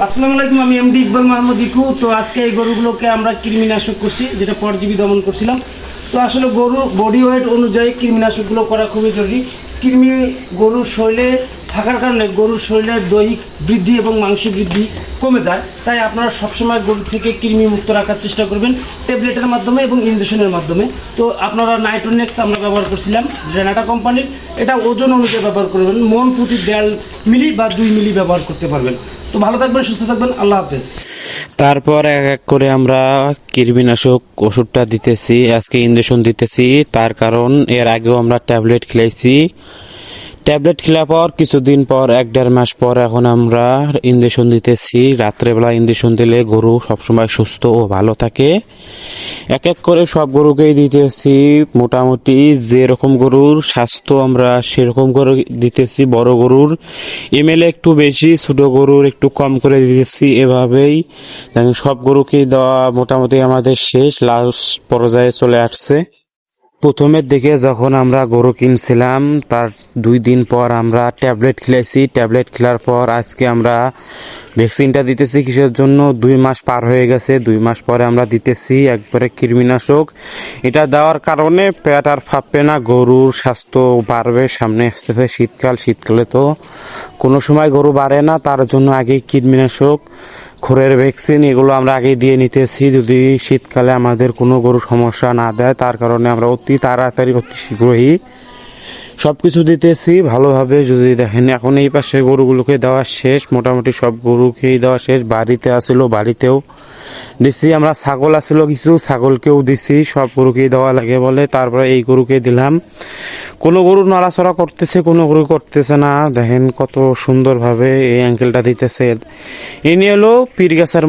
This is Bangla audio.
আসসালামু আলাইকুম, আমি এমডি ইকবাল মাহমুদ ইকু। তো আজকে এই গরুগুলোকে আমরা কৃমিনাশক করছি, যেটা পরজীবী দমন করছিলাম। তো আসলে গরুর বডি ওয়েট অনুযায়ী কৃমিনাশকগুলো করা খুবই জরুরি। কৃমি গরুর শরীরে থাকার কারণে গরুর শরীরের দৈহিক বৃদ্ধি এবং মাংস বৃদ্ধি কমে যায়। তাই আপনারা সবসময় গরু থেকে কৃমি মুক্ত রাখার চেষ্টা করবেন ট্যাবলেটের মাধ্যমে এবং ইনজেকশনের মাধ্যমে। তো আপনারা নাইট্রোনেক্স আমরা ব্যবহার করছিলাম রেনাটা কোম্পানির। এটা ওজন অনুযায়ী ব্যবহার করবেন, মন প্রতি 1.5 মিলি বা 2 মিলি ব্যবহার করতে পারবেন। তো ভালো থাকবেন, সুস্থ থাকবেন, আল্লাহ হাফেজ। তারপর এক এক করে আমরা কীটনাশক ওষুধটা দিতেছি, আজকে ইঞ্জেকশন দিতেছি। তার কারণ এর আগেও আমরা ট্যাবলেট খেলাইছি। ট্যাবলেট খেলার পর কিছুদিন পর 1-1.5 মাস পর এখন আমরা ইঞ্জেকশন দিতেছি। রাত্রেবেলা ইঞ্জেকশন দিলে গরু সবসময় সুস্থ ও ভালো থাকে। এক এক করে সব গরুকেই দিতেছি। মোটামুটি যেরকম গরুর স্বাস্থ্য আমরা সেরকম করে দিতেছি। বড় গরুর এমএলএ একটু বেশি, ছোট গরুর একটু কম করে দিতেছি। এভাবেই দেখেন সব গরুকেই দেওয়া মোটামুটি আমাদের শেষ, লাস্ট পর্যায়ে চলে আসছে। প্রথমের দিকে যখন আমরা গরু কিনছিলাম তার 2 দিন পর আমরা ট্যাবলেট খেলেছি। ট্যাবলেট খেলার পর আজকে আমরা ভ্যাকসিনটা দিতেছি। কিসের জন্য? 2 মাস পার হয়ে গেছে, 2 মাস পরে আমরা দিতেছি একবারে কৃমিনাশক। এটা দেওয়ার কারণে পেট আর ফাঁপবে না, গরুর স্বাস্থ্য বাড়বে। সামনে আসতেছে শীতকাল, শীতকালে তো কোনো সময় গরু বাড়ে না, তার জন্য আগেই কৃমিনাশক, খোরের ভ্যাকসিন এগুলো আমরা আগে দিয়ে নিতেছি, যদি শীতকালে আমাদের কোনো গরু সমস্যা না দেয়। তার কারণে আমরা অতি তাড়াতাড়ি অতি শীঘ্রই সব কিছু দিতেছি ভালোভাবে। যদি দেখেন এখন এই পাশে গরুগুলোকে দেওয়া শেষ, মোটামুটি সব গরুকেই দেওয়া শেষ। বাড়িতে আসিল, বাড়িতেও দিছি। আমরা ছাগল আসিল কিছু, ছাগলকেও দিছি। সব গরুকেই দেওয়া লাগে বলে তারপরে এই গরুকে দিলাম। কোনো গরু নড়াচড়া করতেছে, কোনো গরু করতেছে না। দেখেন কত সুন্দরভাবে এই অ্যাঙ্কেলটা দিতেছে। ইনি হলো পীর গাছের